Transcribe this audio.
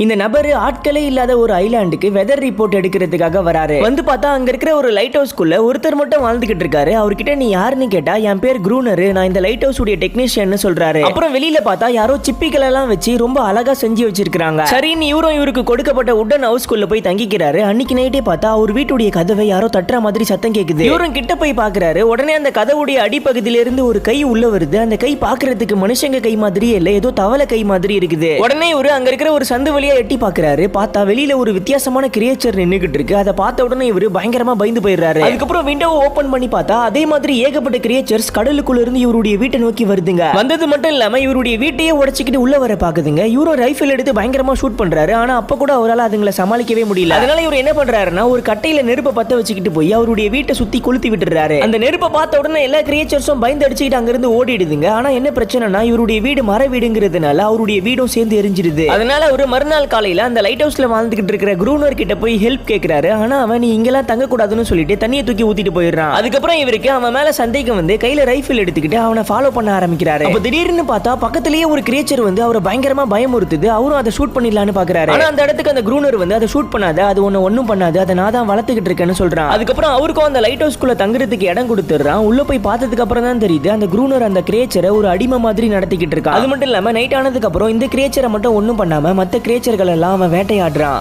இந்த நபர் ஆட்களே இல்லாத ஒரு ஐலாண்டுக்கு வெதர் ரிப்போர்ட் எடுக்கிறதுக்காக வராரு. வந்து பார்த்தா அங்க இருக்கிற ஒரு லைட் ஹவுஸ்க்குள்ள ஒருத்தர் மட்டும் வாழ்ந்துகிட்டு இருக்காரு. அவர்கிட்ட நீ யாருன்னு கேட்டா என் பேர் க்ரூனர், நான் இந்த லைட் ஹவுஸ் உடைய டெக்னீஷியன் சொல்றாரு. அப்புறம் வெளியில பார்த்தா யாரோ சிப்பிகள் எல்லாம் வச்சு ரொம்ப அழகா செஞ்சு வச்சிருக்காங்க. சரின்னு இவருக்கு கொடுக்கப்பட்ட உடன் ஹவுஸ்க்குள்ள போய் தங்கிக்கிறாரு. அன்னைக்கு நைட்டே பார்த்தா அவர் வீட்டுடைய கதவை யாரோ தட்டுற மாதிரி சத்தம் கேக்குது. இவரும் கிட்ட போய் பாக்குறாரு. உடனே அந்த கதவுடைய அடிப்பகுதியில இருந்து ஒரு கை உள்ள வருது. அந்த கை பாக்குறதுக்கு மனுஷங்க கை மாதிரியே இல்ல, ஏதோ தவளை கை மாதிரி இருக்குது. உடனே இவரு அங்க இருக்கிற ஒரு சந்து வழியா எட்டி பாக்குறாரு. பார்த்தா வெளியில ஒரு வித்தியாசமான கிரியேச்சர் நின்னுகிட்டு இருக்கு. அதை பார்த்த உடனே இவரு பயங்கரமா பயந்து போயிடுறாரு. அதுக்கப்புறம் விண்டோவை ஓபன் பண்ணி பார்த்தா அதே மாதிரி ஏகப்பட்ட கிரியேச்சர்ஸ் கடலுக்குள்ள இருந்து இவருடைய வீட்டை நோக்கி வருதுங்க. வந்தது மட்டும் இல்லாம இவருடைய வீட்டையே உடைச்சிக்கிட்டு உள்ள வர பாக்குதுங்க. இவரும் ரைஃபிள் எடுத்து பயங்கரமா ஷூட் பண்றாரு. ஆனா அப்ப கூட அவரால் அதுங்களை சமாளிக்கவே முடியல. அதனால இவர் என்ன பண்றாருன்னா ஒரு கட்டையில நெருப்பை பத்த வச்சுக்கிட்டு போய் அவருடைய வீட்டை சுத்தி கொளுத்தி விட்டுறாரு. அந்த நெருப்பை பார்த்த உடனே எல்லா கிரியேச்சர்ஸும் பயந்து அடிச்சுக்கிட்டு அங்க இருந்து ஓடிடுதுங்க. ஆனா என்ன பிரச்சனைனா இவருடைய வீடு மர வீடுங்கிறதுனால அவருடைய வீடும் சேர்ந்து எரிஞ்சிடுது. அதனால ஒரு மறுநாள் காலையில அந்த லைட் ஹவுஸ்ல வாழ்ந்துகிட்டு இருக்கிற க்ரூனர் கிட்ட போய் ஹெல்ப் கேக்குறாரு. ஆனா அவன் நீ இங்கெல்லாம் தங்க கூடாதுன்னு சொல்லிட்டு தண்ணியை தூக்கி ஊத்திட்டு போயிடுறான். அதுக்கப்புறம் இவருக்கு அவன் மேல சந்தேகம் வந்து கையில ரைஃபிள் எடுத்துக்கிட்டு அவனை ஃபாலோ பண்ண ஆரம்பிக்கிறாரு. அப்ப திடீர்னு பார்த்தா பக்கத்திலேயே ஒரு கிரியேச்சர் வந்து அவரை பயங்கரமா பயமுறுத்துது. அவரும் அதை ஷூட் பண்ணிடலான்னு பாக்குறாரு. ஆனா அந்த இடத்துக்கு அந்த க்ரூனர் வந்து அதை ஷூட் பண்ணாத, அது ஒன்னும் பண்ணாது, அதை நான் தான் வளர்த்துக்கிட்டு இருக்கேன்னு சொல்றான். அதுக்கப்புறம் அவருக்கும் அந்த லைட் ஹவுஸ்க்குள்ள தங்குறதுக்கு இடம் கொடுத்துறான். உள்ள போய் பார்த்ததுக்கு அப்புறம் தான் தெரியுது அந்த க்ரூனர் அந்த கிரியேச்சரை ஒரு அடிமை மாதிரி நடத்திக்கிட்டு இருக்கான். அது மட்டும் இல்லாம நைட் ஆனதுக்கு அப்புறம் இந்த கிரியேச்சரை மட்டும் ஒன்னும் பண்ணாம மத்த கிரியேச்சர்கள் எல்லாம் அவன் வேட்டையாடுறான்.